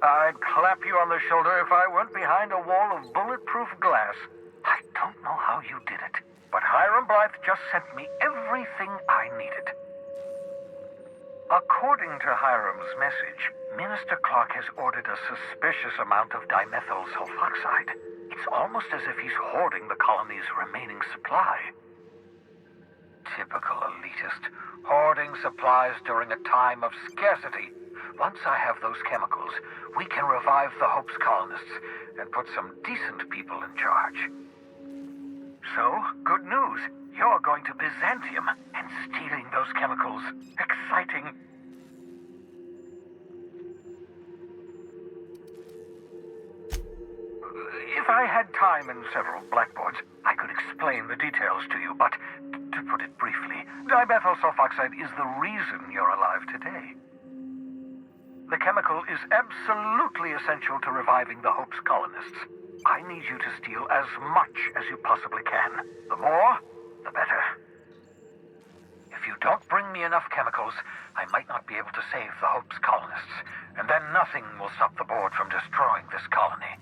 I'd clap you on the shoulder if I weren't behind a wall of bulletproof glass. I don't know how you did it, but Hiram Blythe just sent me everything I needed. According to Hiram's message, Minister Clark has ordered a suspicious amount of dimethyl sulfoxide. It's almost as if he's hoarding the colony's remaining supply. Typical elitist, hoarding supplies during a time of scarcity. Once I have those chemicals, we can revive the Hope's colonists and put some decent people in charge. So, good news. You're going to Byzantium and stealing those chemicals. Exciting. If I had time and several blackboards, I could explain the details to you, but to put it briefly, dimethyl sulfoxide is the reason you're alive today. The chemical is absolutely essential to reviving the Hope's colonists. I need you to steal as much as you possibly can. The more, the better. If you don't bring me enough chemicals, I might not be able to save the Hope's colonists, and then nothing will stop the board from destroying this colony.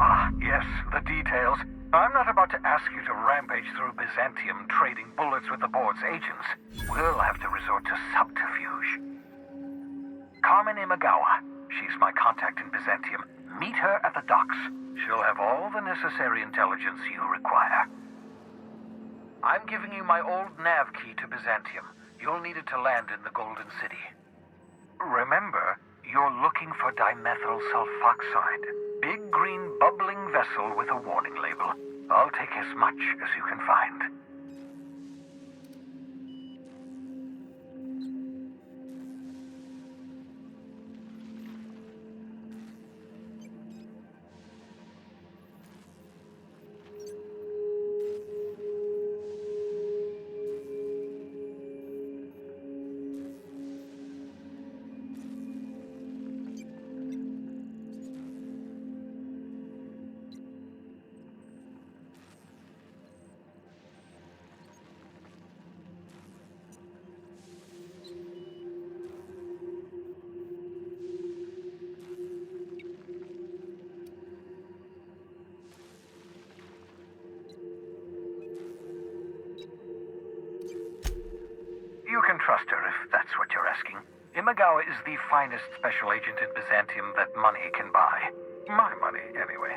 Ah, yes, the details. I'm not about to ask you to rampage through Byzantium trading bullets with the board's agents. We'll have to resort to subterfuge. Carmen Imagawa. She's my contact in Byzantium. Meet her at the docks. She'll have all the necessary intelligence you require. I'm giving you my old nav key to Byzantium. You'll need it to land in the Golden City. Remember, you're looking for dimethyl sulfoxide. Big green bubbling vessel with a warning label. I'll take as much as you can find. You can trust her if that's what you're asking. Imagawa is the finest special agent in Byzantium that money can buy. My money, anyway.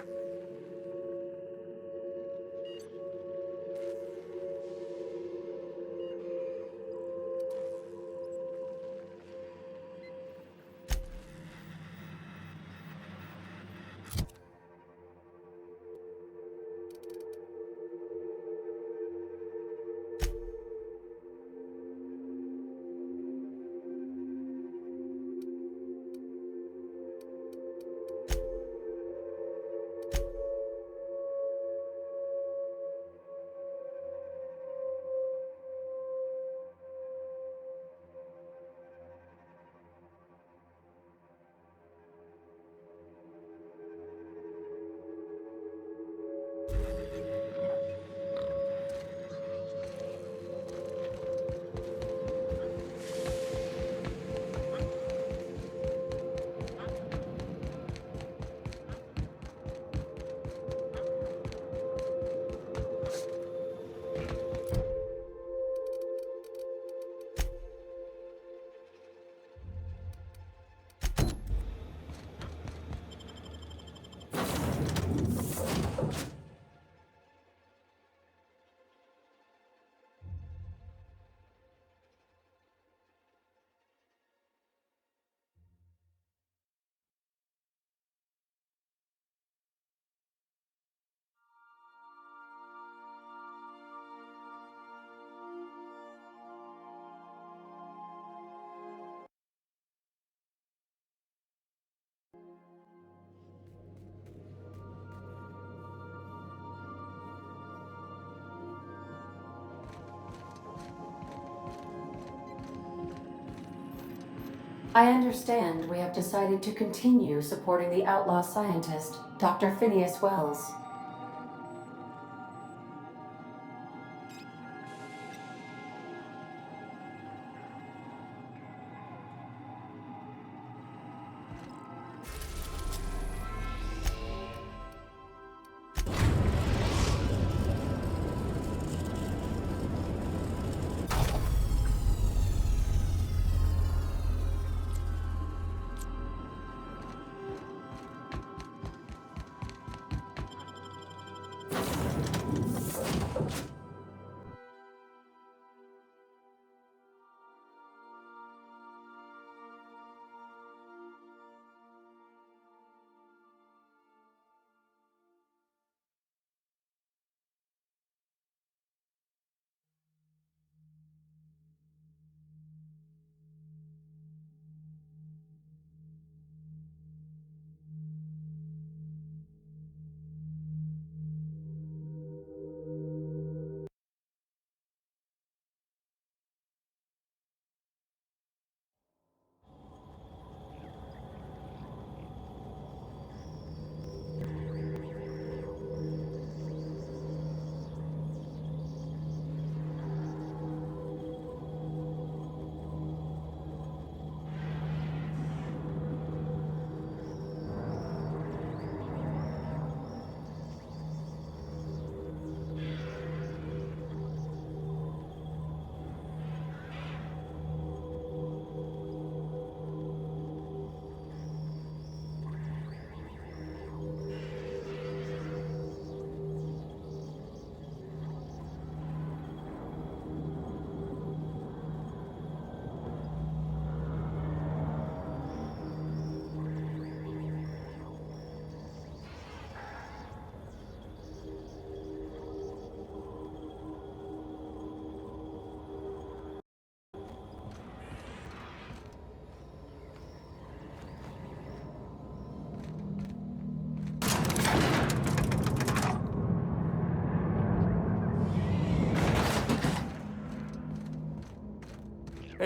I understand we have decided to continue supporting the outlaw scientist, Dr. Phineas Wells.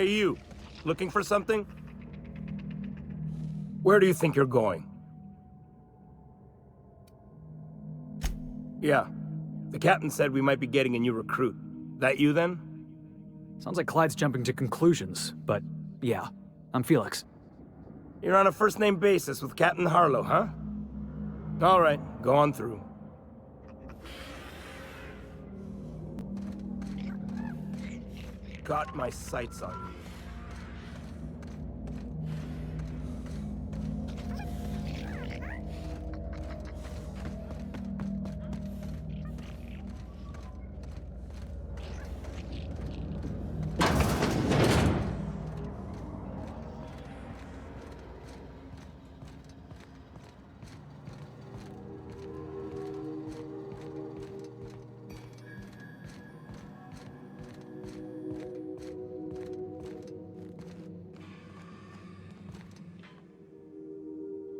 Hey, you. Looking for something? Where do you think you're going? Yeah. The captain said we might be getting a new recruit. That you, then? Sounds like Clyde's jumping to conclusions, but yeah, I'm Felix. You're on a first-name basis with Captain Harlow, huh? All right, go on through. Got my sights on you.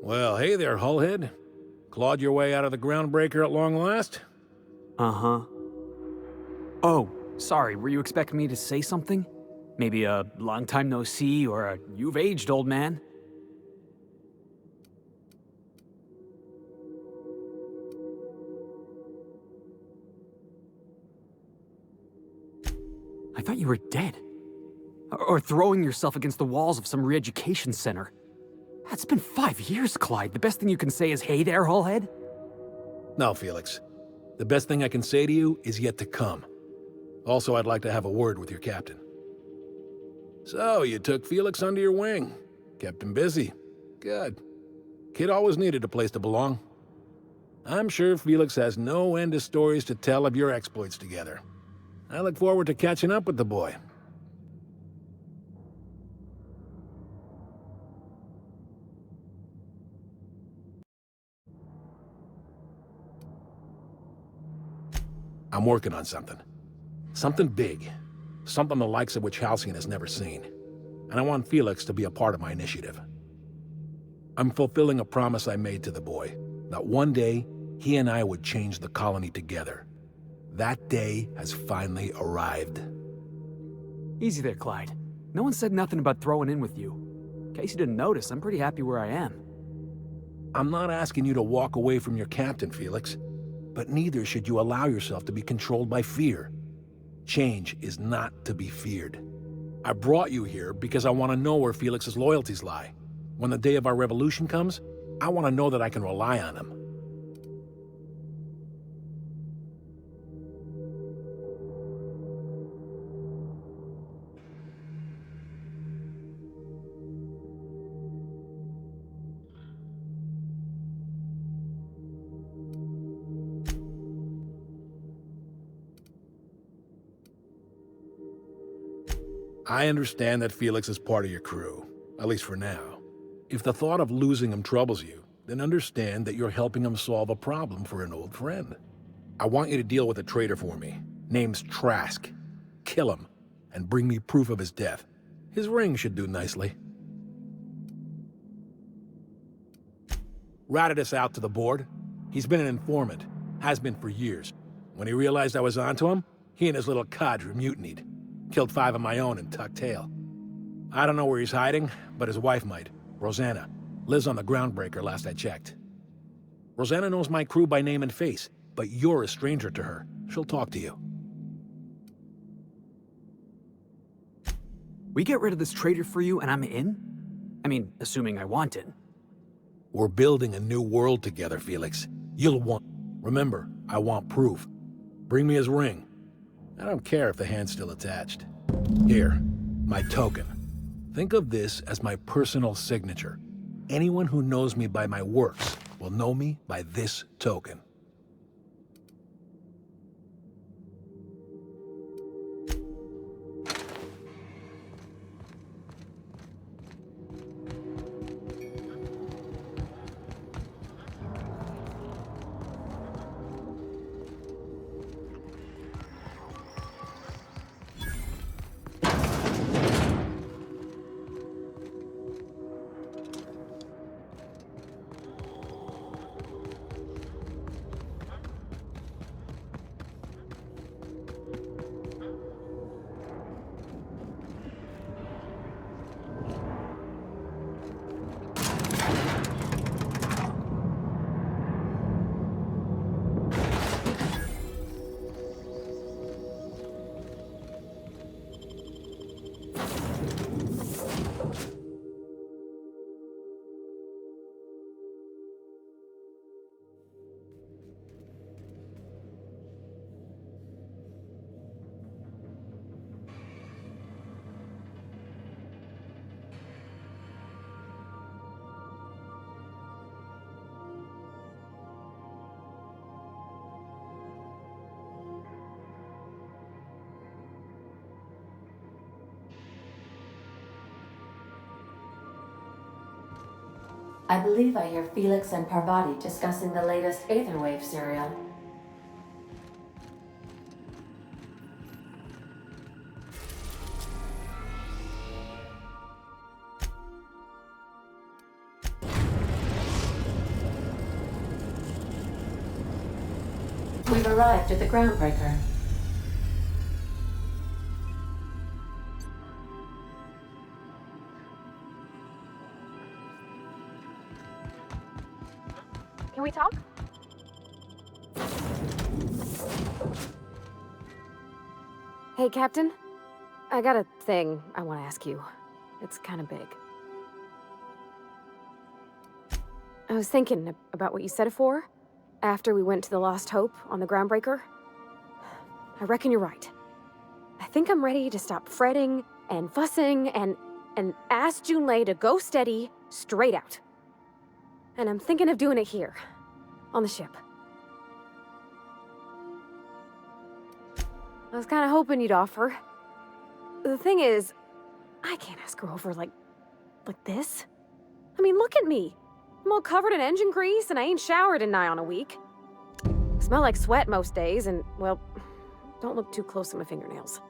Well, hey there, Hullhead. Clawed your way out of the groundbreaker at long last? Uh-huh. Oh, sorry, were you expecting me to say something? Maybe a long time no see, or a you've aged, old man? I thought you were dead. Or throwing yourself against the walls of some re-education center. It's been 5 years, Clyde. The best thing you can say is, hey there, Hullhead? No, Felix. The best thing I can say to you is yet to come. Also, I'd like to have a word with your captain. So, you took Felix under your wing. Kept him busy. Good. Kid always needed a place to belong. I'm sure Felix has no end of stories to tell of your exploits together. I look forward to catching up with the boy. I'm working on something. Something big. Something the likes of which Halcyon has never seen. And I want Felix to be a part of my initiative. I'm fulfilling a promise I made to the boy, that one day, he and I would change the colony together. That day has finally arrived. Easy there, Clyde. No one said nothing about throwing in with you. In case you didn't notice, I'm pretty happy where I am. I'm not asking you to walk away from your captain, Felix. But neither should you allow yourself to be controlled by fear. Change is not to be feared. I brought you here because I want to know where Felix's loyalties lie. When the day of our revolution comes, I want to know that I can rely on him. I understand that Felix is part of your crew, at least for now. If the thought of losing him troubles you, then understand that you're helping him solve a problem for an old friend. I want you to deal with a traitor for me. Name's Trask. Kill him, and bring me proof of his death. His ring should do nicely. Ratted us out to the board. He's been an informant. Has been for years. When he realized I was onto him, he and his little cadre mutinied. Killed 5 of my own and tucked tail. I don't know where he's hiding, but his wife might. Rosanna. Lives on the groundbreaker last I checked. Rosanna knows my crew by name and face, but you're a stranger to her. She'll talk to you. We get rid of this traitor for you and I'm in? I mean, assuming I want it. We're building a new world together, Felix. You'll want... Remember, I want proof. Bring me his ring. I don't care if the hand's still attached. Here, my token. Think of this as my personal signature. Anyone who knows me by my works will know me by this token. I believe I hear Felix and Parvati discussing the latest Aetherwave serial. We've arrived at the Groundbreaker. Can we talk? Hey, Captain. I got a thing I want to ask you. It's kind of big. I was thinking about what you said before, after we went to the Lost Hope on the Groundbreaker. I reckon you're right. I think I'm ready to stop fretting and fussing and ask Junlei to go steady, straight out. And I'm thinking of doing it here, on the ship. I was kind of hoping you'd offer. The thing is, I can't ask her over like this. I mean, look at me. I'm all covered in engine grease and I ain't showered in nigh on a week. I smell like sweat most days and, well, don't look too close at my fingernails.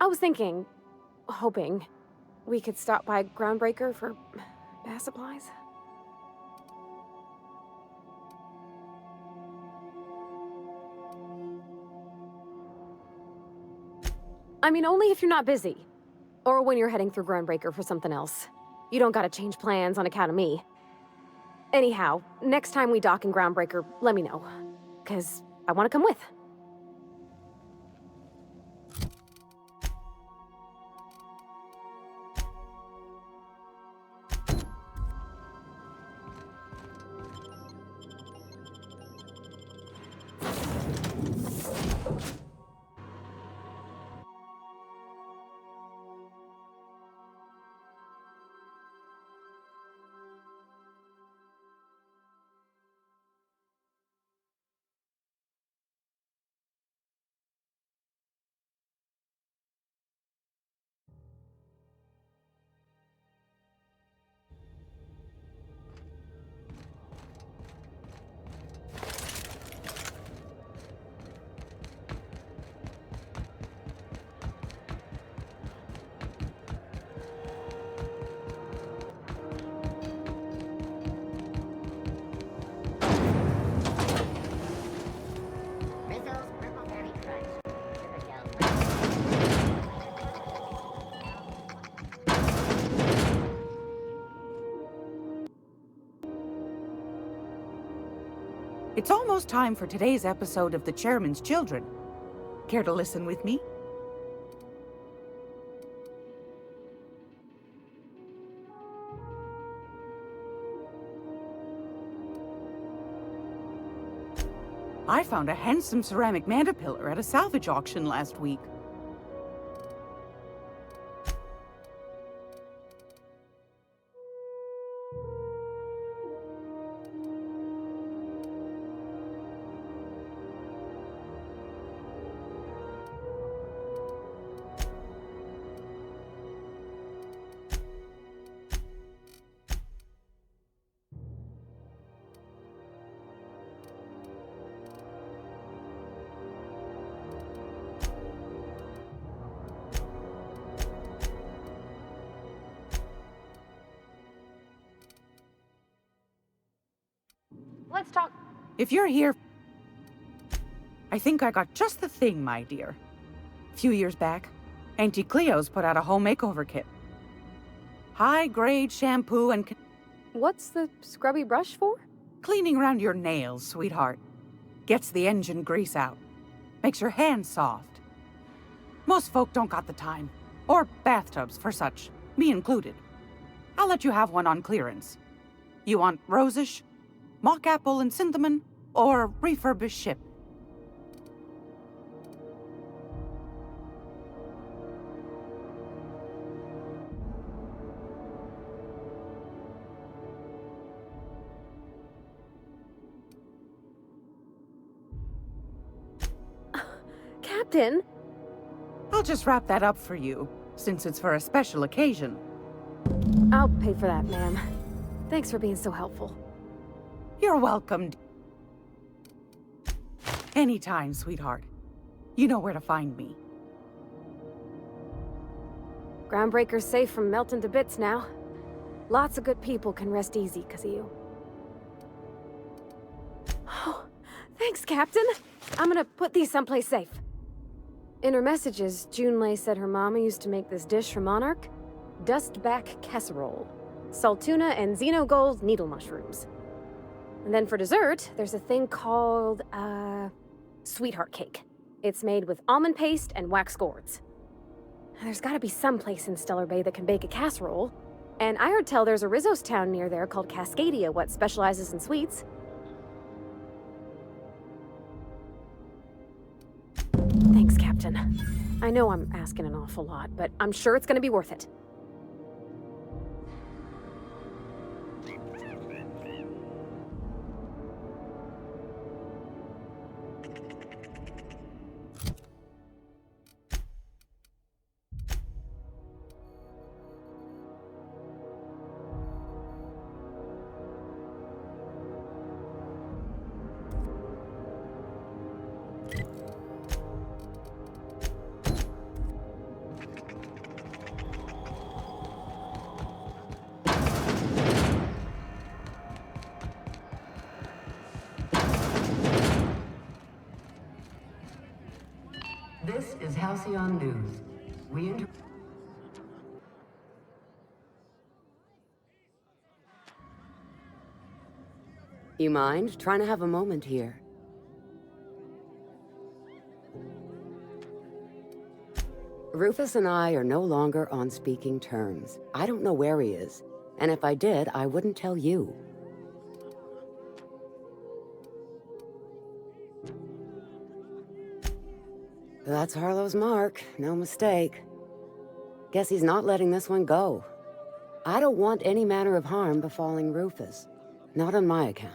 I was thinking, hoping, we could stop by Groundbreaker for bath supplies. I mean, only if you're not busy. Or when you're heading through Groundbreaker for something else. You don't gotta change plans on account of me. Anyhow, next time we dock in Groundbreaker, let me know. 'Cause I wanna come with. It's almost time for today's episode of The Chairman's Children. Care to listen with me? I found a handsome ceramic mandapillar at a salvage auction last week. Let's talk. If you're here, I think I got just the thing, my dear. A few years back, Auntie Cleo's put out a home makeover kit. High-grade shampoo and What's the scrubby brush for? cleaning around your nails, sweetheart. Gets the engine grease out. Makes your hands soft. Most folk don't got the time. Or bathtubs for such, me included. I'll let you have one on clearance. You want rosish, mock apple and cinnamon, or refurbished ship? Captain? I'll just wrap that up for you, since it's for a special occasion. I'll pay for that, ma'am. Thanks for being so helpful. You're welcome. Anytime, sweetheart. You know where to find me. Groundbreaker's safe from melting to bits now. Lots of good people can rest easy because of you. Oh, thanks, Captain. I'm gonna put these someplace safe. In her messages, Junlei said her mama used to make this dish for Monarch. Dustback casserole. Saltuna and Xenogold needle mushrooms. And then for dessert, there's a thing called, sweetheart cake. It's made with almond paste and wax gourds. There's gotta be some place in Stellar Bay that can bake a casserole. And I heard tell there's a Rizos town near there called Cascadia what specializes in sweets. Thanks, Captain. I know I'm asking an awful lot, but I'm sure it's gonna be worth it. This is Halcyon News. You mind trying to have a moment here? Rufus and I are no longer on speaking terms. I don't know where he is, and if I did, I wouldn't tell you. That's Harlow's mark, no mistake. Guess he's not letting this one go. I don't want any manner of harm befalling Rufus. Not on my account.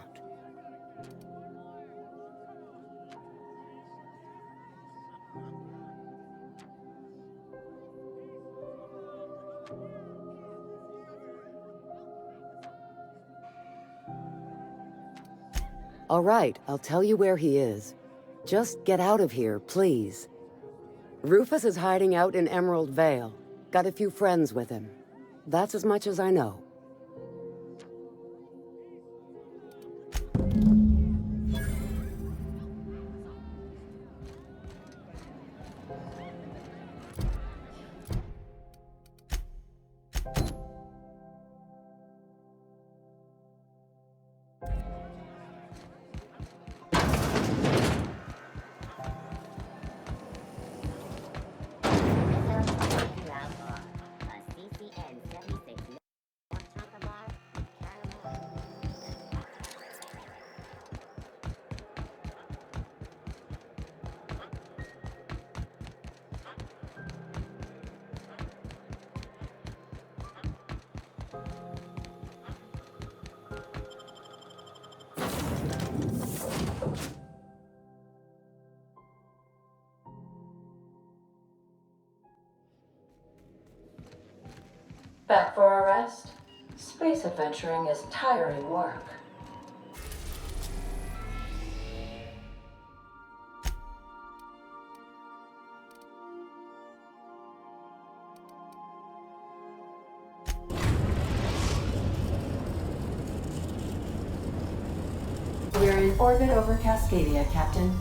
All right, I'll tell you where he is. Just get out of here, please. Rufus is hiding out in Emerald Vale. Got a few friends with him. That's as much as I know. Back for a rest? Space adventuring is tiring work. We're in orbit over Cascadia, Captain.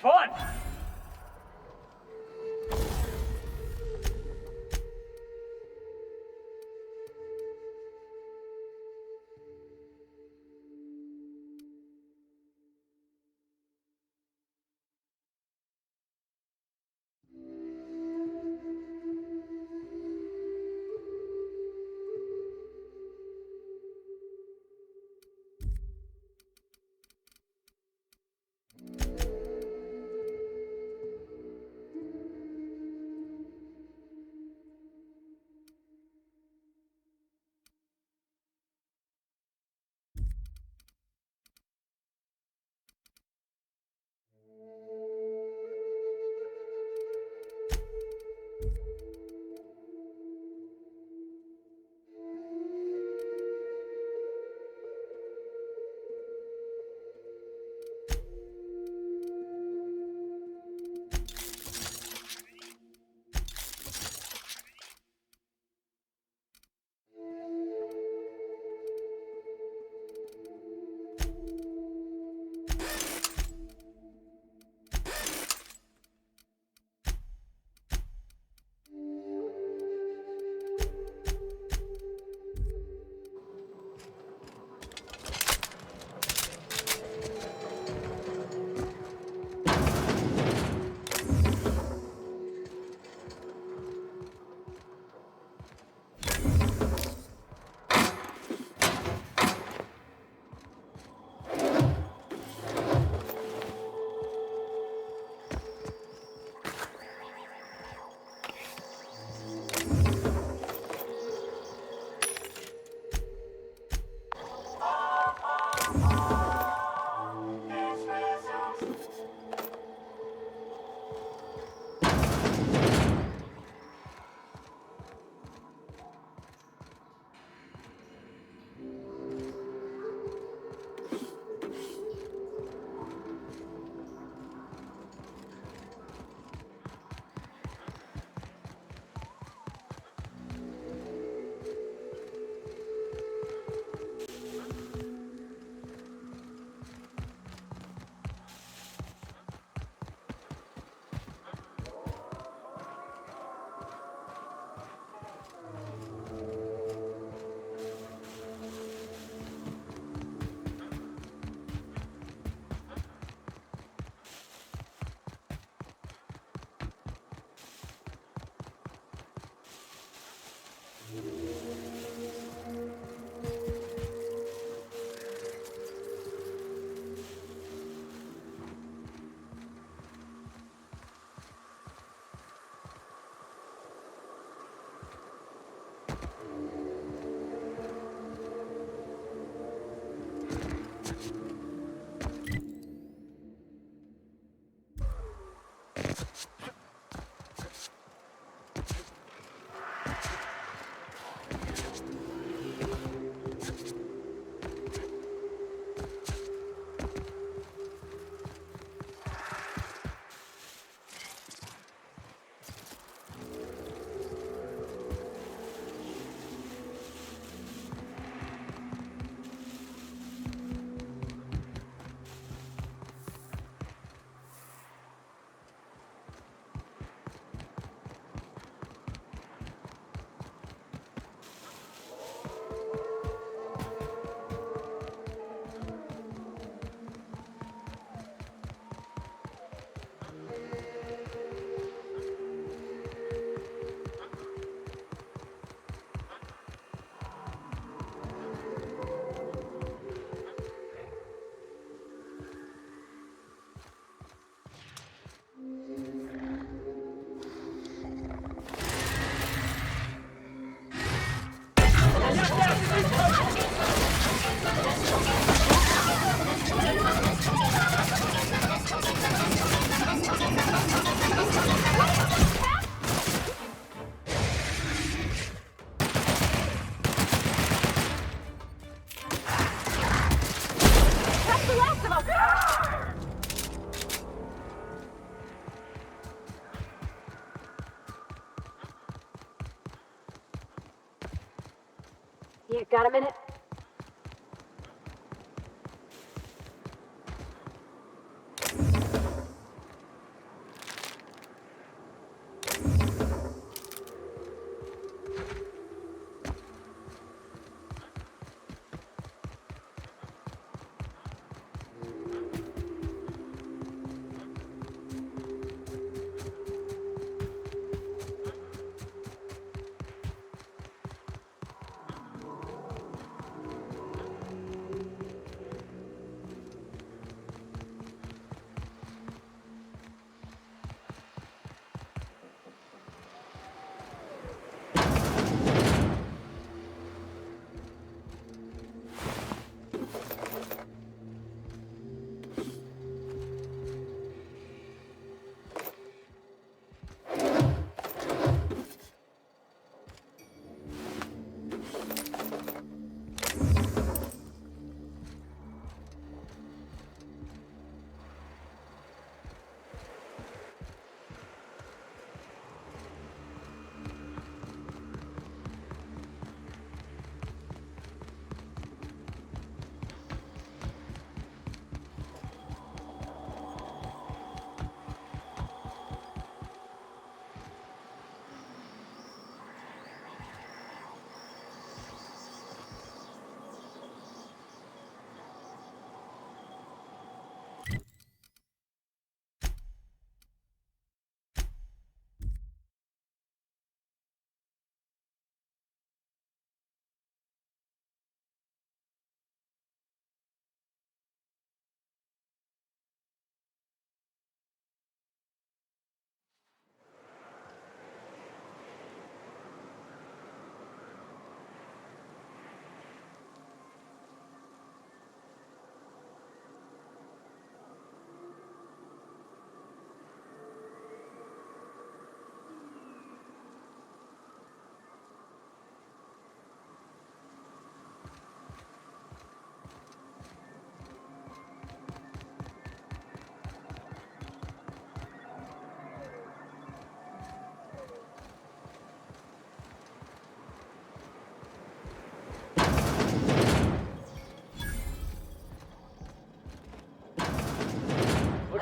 fun! You got a minute?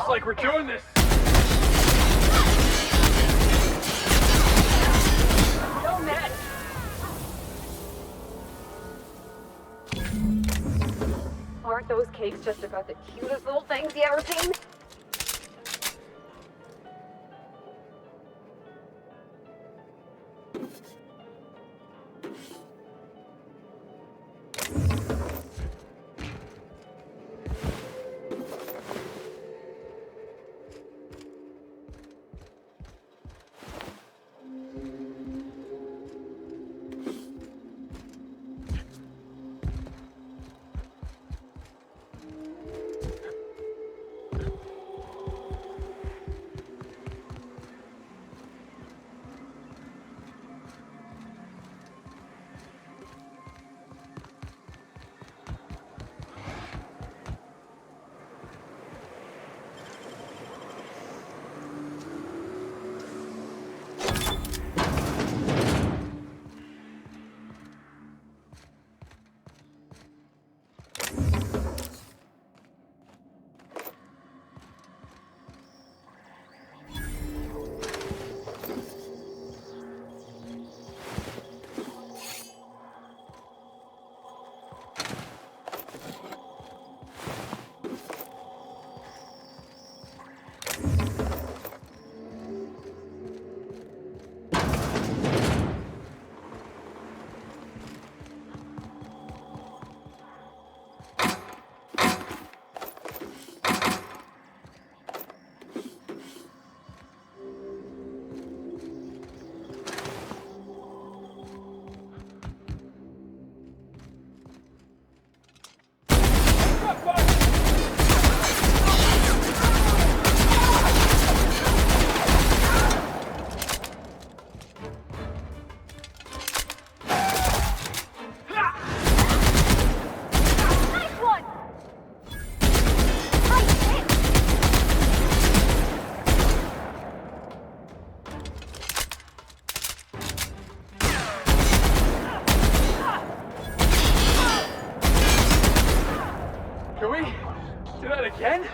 Looks like we're doing this. Yo, Ned! Aren't those cakes just about the cutest little things you ever seen? Can we do that again?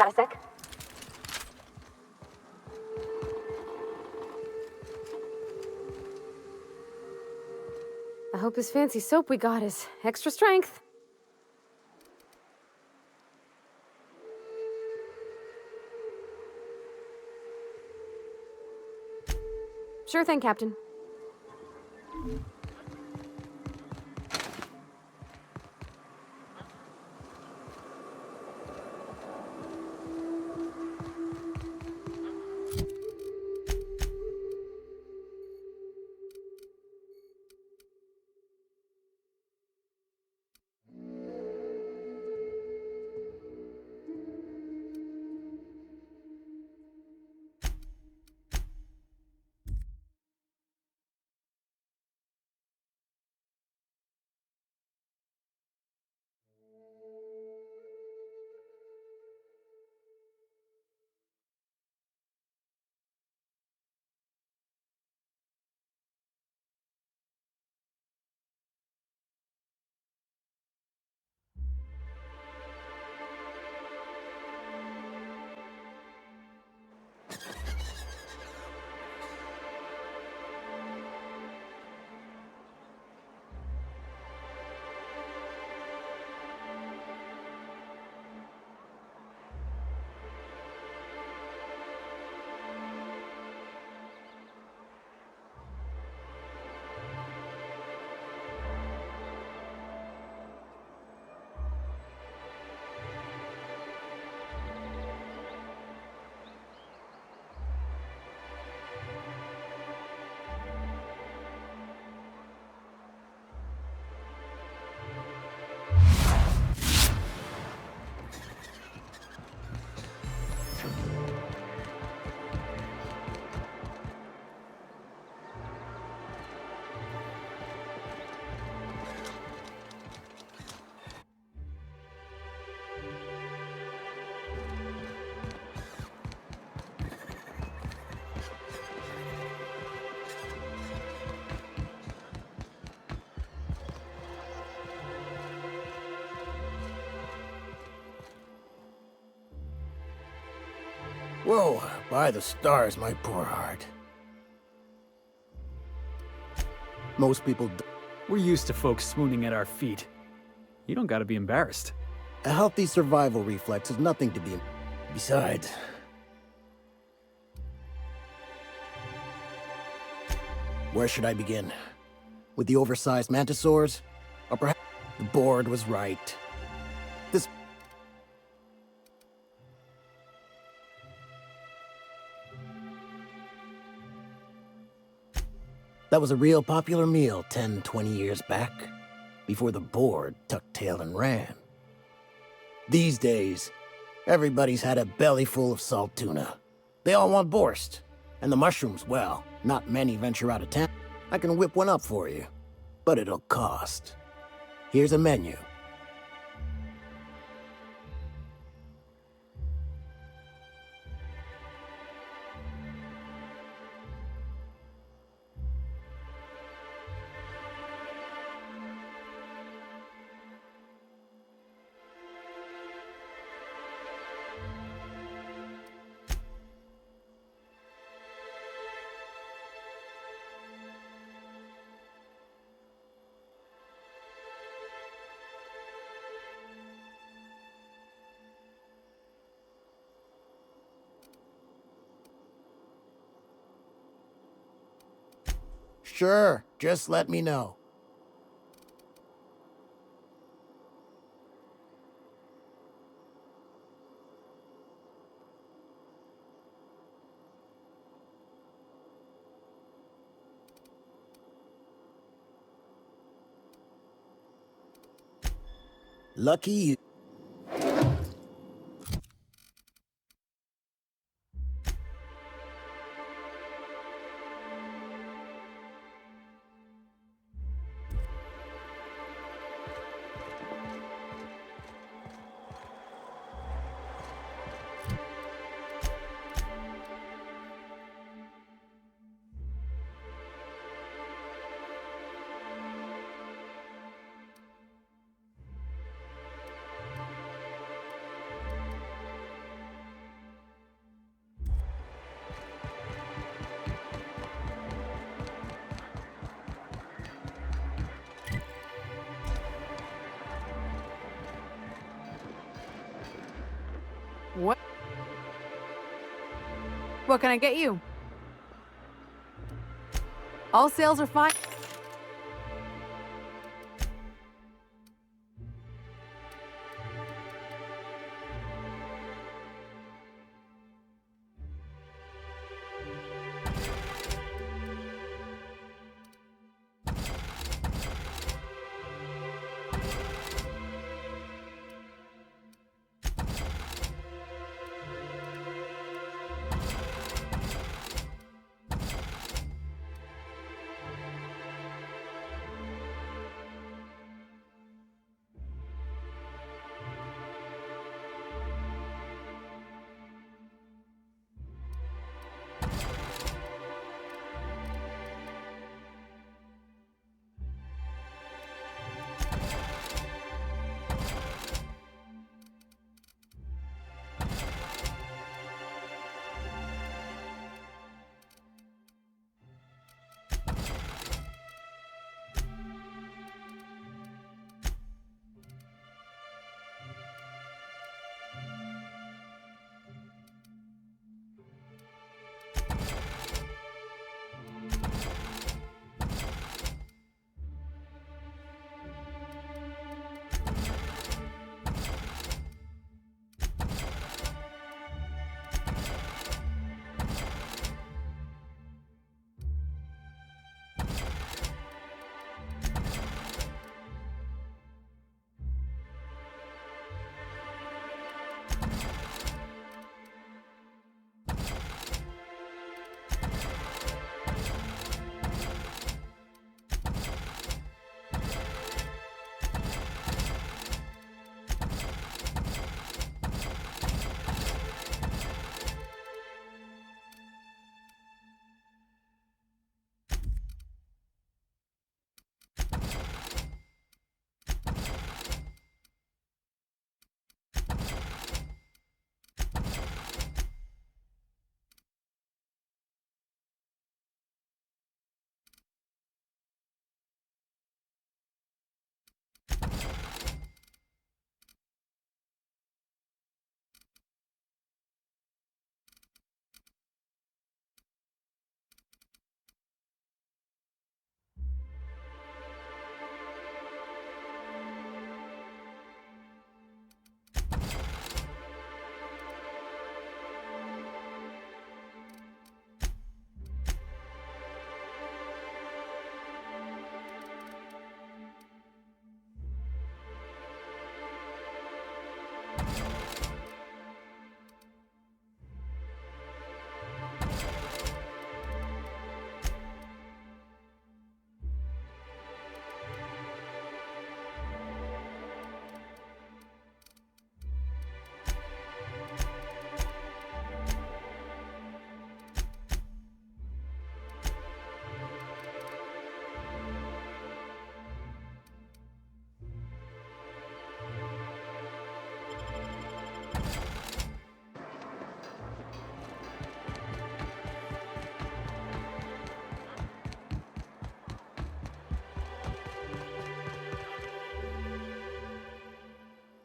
Got a sec? I hope this fancy soap we got is extra strength. Sure thing, Captain. Whoa, by the stars, my poor heart. Most people We're used to folks swooning at our feet. You don't gotta be embarrassed. A healthy survival reflex is nothing to be... Besides... Where should I begin? With the oversized mantisaurs? Or perhaps... The board was right. This... That was a real popular meal 10, 20 years back, before the board tucked tail and ran. These days, everybody's had a belly full of salt tuna. They all want borscht. And the mushrooms, well, not many venture out of town. I can whip one up for you, but it'll cost. Here's a menu. Sure, just let me know. Lucky you. What? What can I get you? All sales are fine.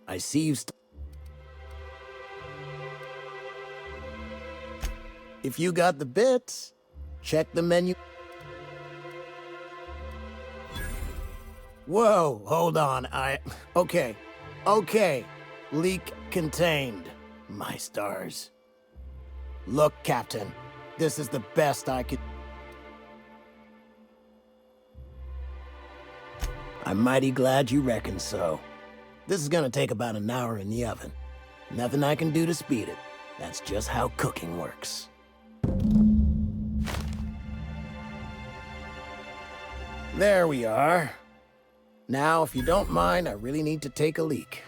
I see you If you got the bits, check the menu. Whoa, hold on, Okay. Leak contained. My stars. Look, Captain, this is the best I could... I'm mighty glad you reckon so. This is gonna take about an hour in the oven. Nothing I can do to speed it. That's just how cooking works. There we are. Now, if you don't mind, I really need to take a leak.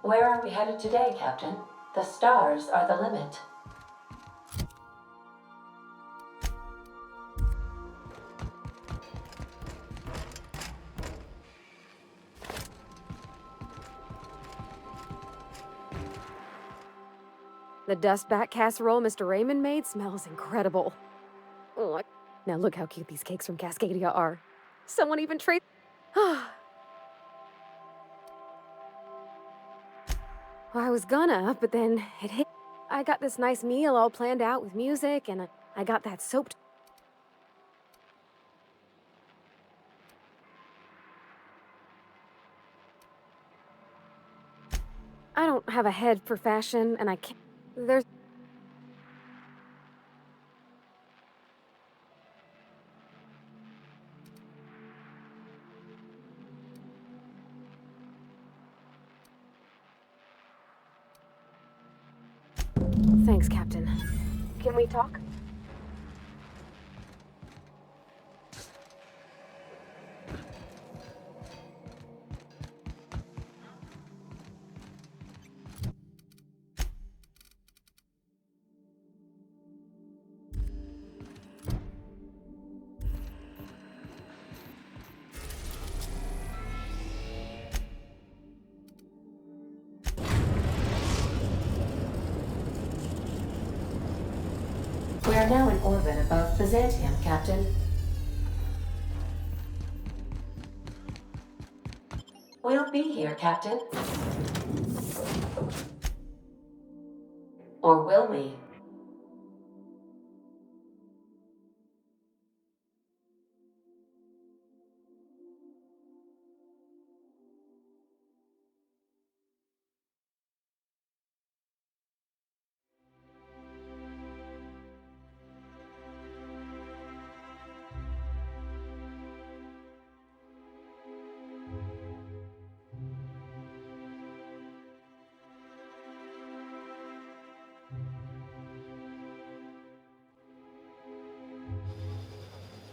Where are we headed today, Captain? The stars are the limit. The dust bat casserole Mr. Raymond made smells incredible. Oh, now look how cute these cakes from Cascadia are. Someone even trade. Well, I was gonna, but then it hit. I got this nice meal all planned out with music, and I got that soap. I don't have a head for fashion, and I can't. There's. Thanks, Captain. Can we talk? We are now in orbit above Byzantium, Captain. We'll be here, Captain. Or will we?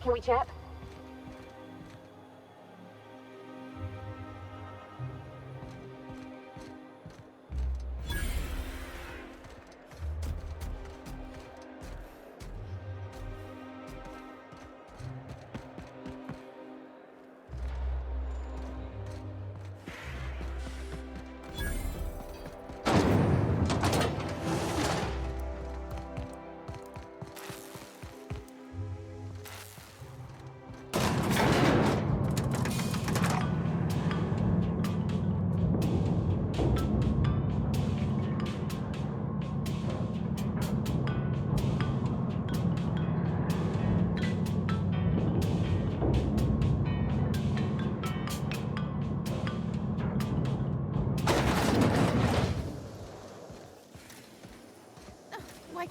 Can we chat?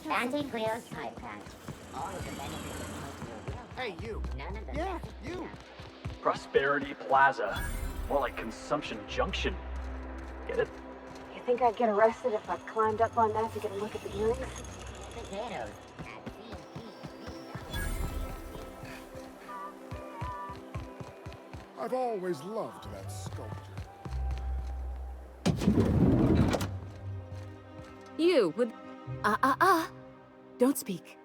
Anti-Queer's Pipe Crack. All of the benefits of Hey, you. None of the you. Prosperity Plaza. More like Consumption Junction. Get it? You think I'd get arrested if I climbed up on that to get a look at the earrings? Potatoes. I've always loved that sculpture. You would... Don't speak.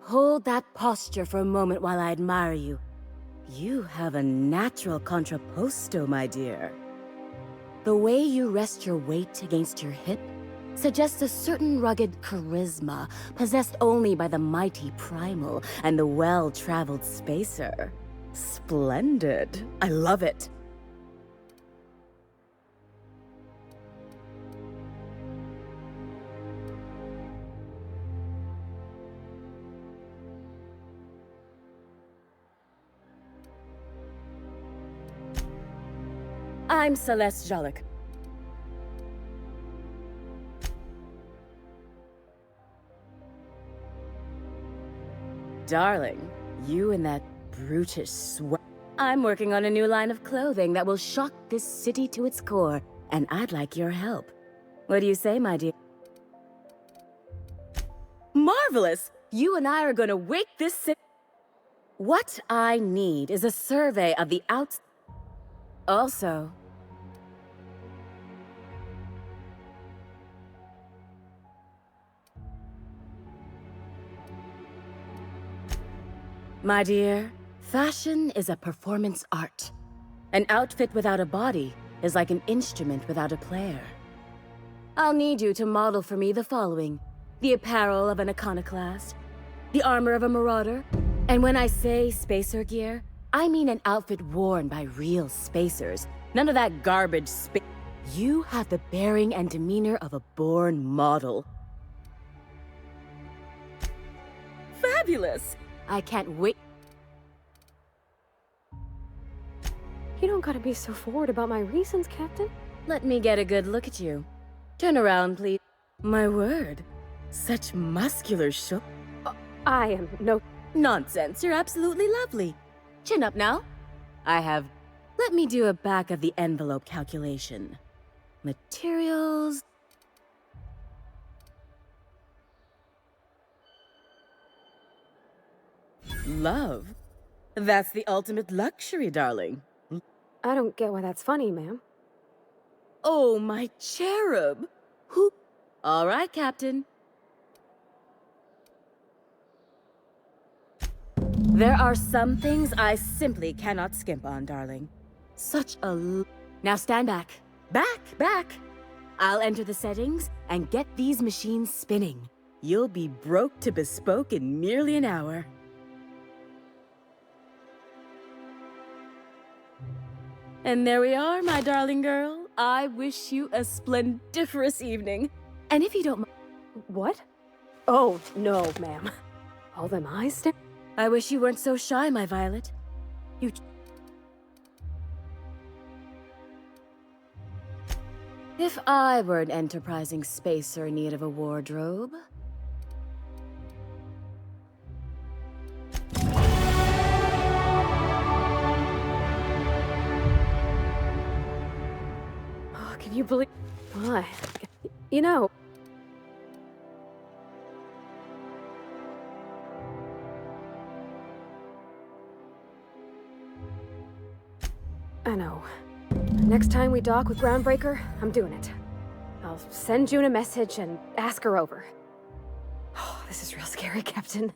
Hold that posture for a moment while I admire you. You have a natural contrapposto, my dear. The way you rest your weight against your hip suggests a certain rugged charisma possessed only by the mighty primal and the well-traveled spacer. Splendid. I love it. I'm Celeste Jollick. Darling, you and that brutish sweat. I'm working on a new line of clothing that will shock this city to its core, and I'd like your help. What do you say, my dear? Marvelous! You and I are gonna wake this city. What I need is a survey of the outs. Also, My dear, fashion is a performance art. An outfit without a body is like an instrument without a player. I'll need you to model for me the following: the apparel of an iconoclast, the armor of a marauder, and when I say spacer gear, I mean an outfit worn by real spacers. None of that garbage You have the bearing and demeanor of a born model. Fabulous! I can't wait. You don't gotta be so forward about my reasons, Captain. Let me get a good look at you. Turn around, please. My word. Such muscular I am no... Nonsense, you're absolutely lovely. Chin up now. Let me do a back-of-the-envelope calculation. Materials... Love? That's the ultimate luxury, darling. I don't get why that's funny, ma'am. Oh, my cherub! Who? All right, Captain. There are some things I simply cannot skimp on, darling. Now stand back. Back! I'll enter the settings and get these machines spinning. You'll be broke to bespoke in merely an hour. And there we are, my darling girl. I wish you a splendiferous evening. And if you don't mind... What? Oh, no, ma'am. All them eyes I wish you weren't so shy, my Violet. If I were an enterprising spacer in need of a wardrobe... Oh, can you believe... Why? You know... I know. Next time we dock with Groundbreaker, I'm doing it. I'll send June a message and ask her over. Oh, this is real scary, Captain.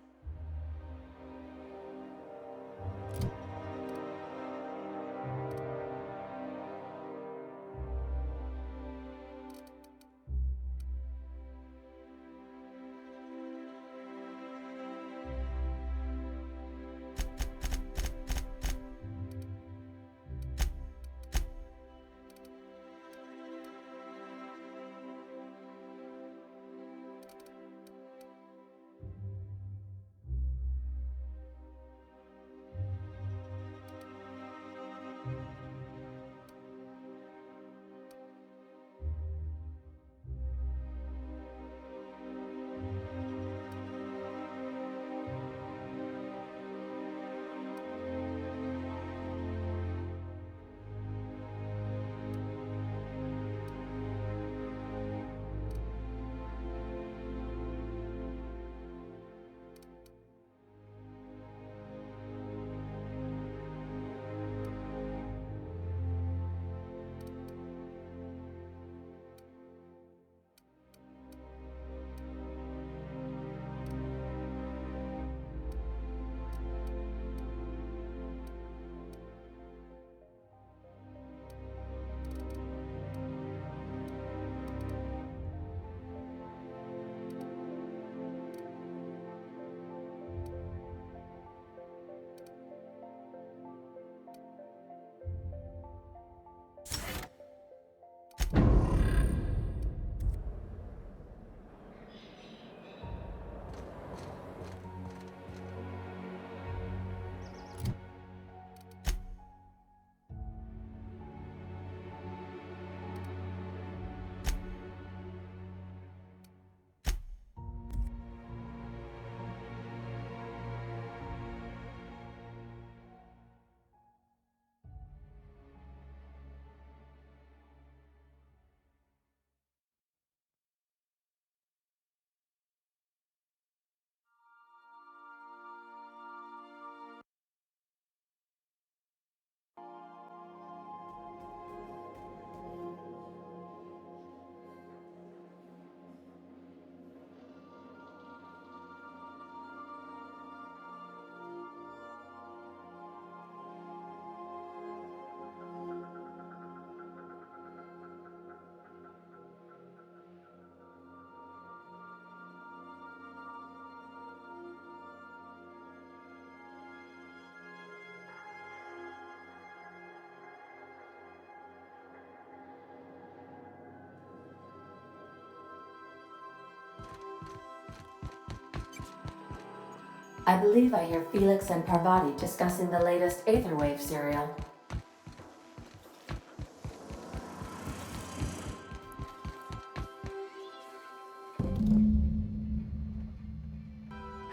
I believe I hear Felix and Parvati discussing the latest Aetherwave serial.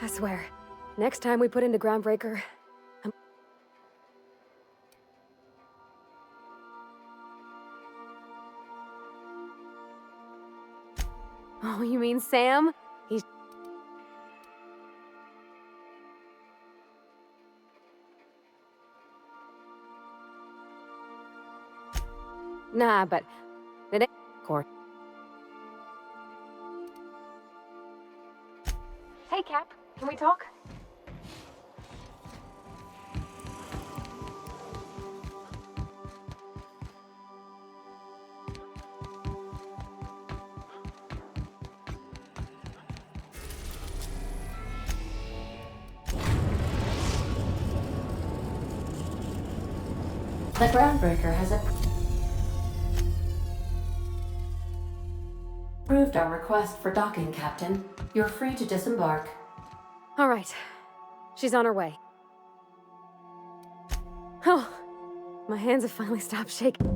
I swear, next time we put into Groundbreaker, Oh, you mean Sam? He's... Nah, but... It ain't... Court. Hey, Cap. Can we talk? The Groundbreaker has approved our request for docking, Captain. You're free to disembark. All right. She's on her way. Oh, my hands have finally stopped shaking.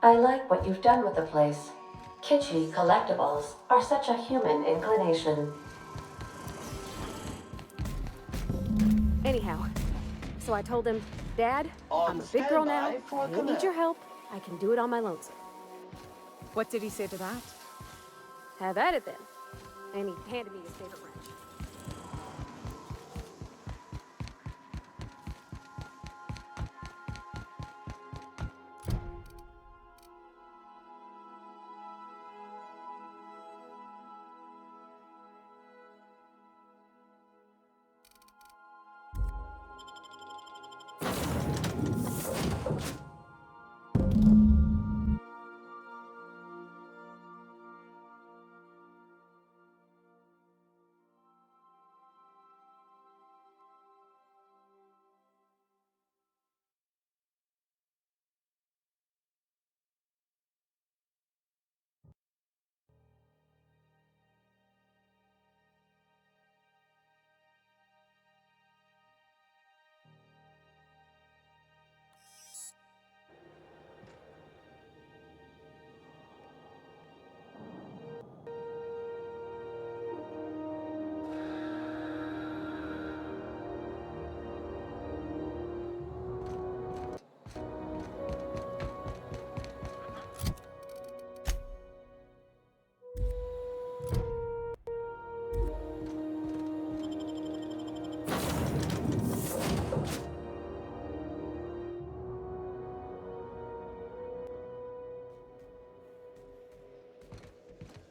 I like what you've done with the place. Kitschy collectibles are such a human inclination. Anyhow, so I told him, Dad, I'm a big girl now. I don't need your help. I can do it on my lonesome. What did he say to that? Have at it then. And he handed me his favorite wrench.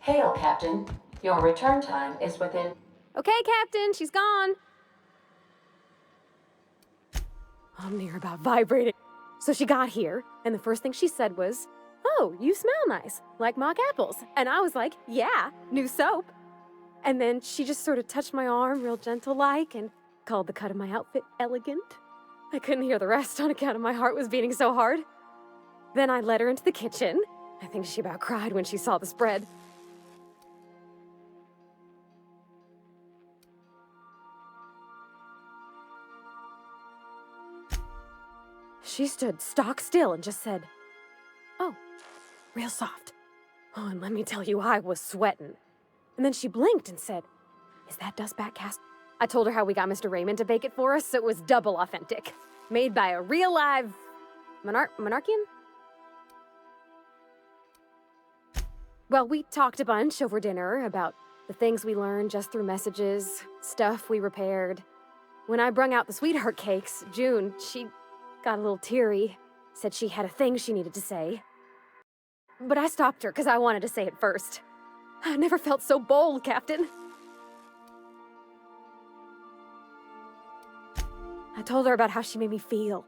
Hail, Captain. Your return time is within... Okay, Captain, she's gone. I'm near about vibrating. So she got here, and the first thing she said was, "Oh, you smell nice, like mock apples." And I was like, "Yeah, new soap." And then she just sort of touched my arm real gentle-like and called the cut of my outfit elegant. I couldn't hear the rest on account of my heart was beating so hard. Then I led her into the kitchen. I think she about cried when she saw the spread. She stood stock still and just said, "Oh, real soft." Oh, and let me tell you, I was sweating. And then she blinked and said, "Is that dustbat cast?" I told her how we got Mr. Raymond to bake it for us, so it was double authentic. Made by a real live Monarchian? Well, we talked a bunch over dinner about the things we learned just through messages, stuff we repaired. When I brung out the sweetheart cakes, June, she got a little teary, said she had a thing she needed to say. But I stopped her because I wanted to say it first. I never felt so bold, Captain. I told her about how she made me feel.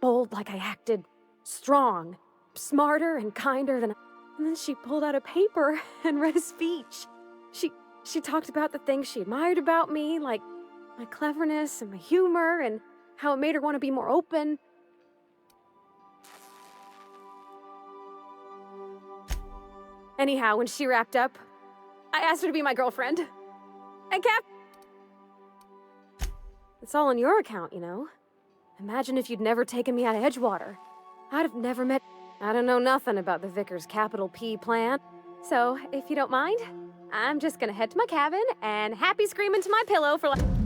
Bold like I acted, strong, smarter and kinder than... And then she pulled out a paper and read a speech. She talked about the things she admired about me, like my cleverness and my humor, and how it made her want to be more open. Anyhow, when she wrapped up, I asked her to be my girlfriend. And Cap... It's all on your account, you know? Imagine if you'd never taken me out of Edgewater. I'd have never met... I don't know nothing about the Vickers capital P plan. So, if you don't mind, I'm just gonna head to my cabin and happy scream into my pillow for like...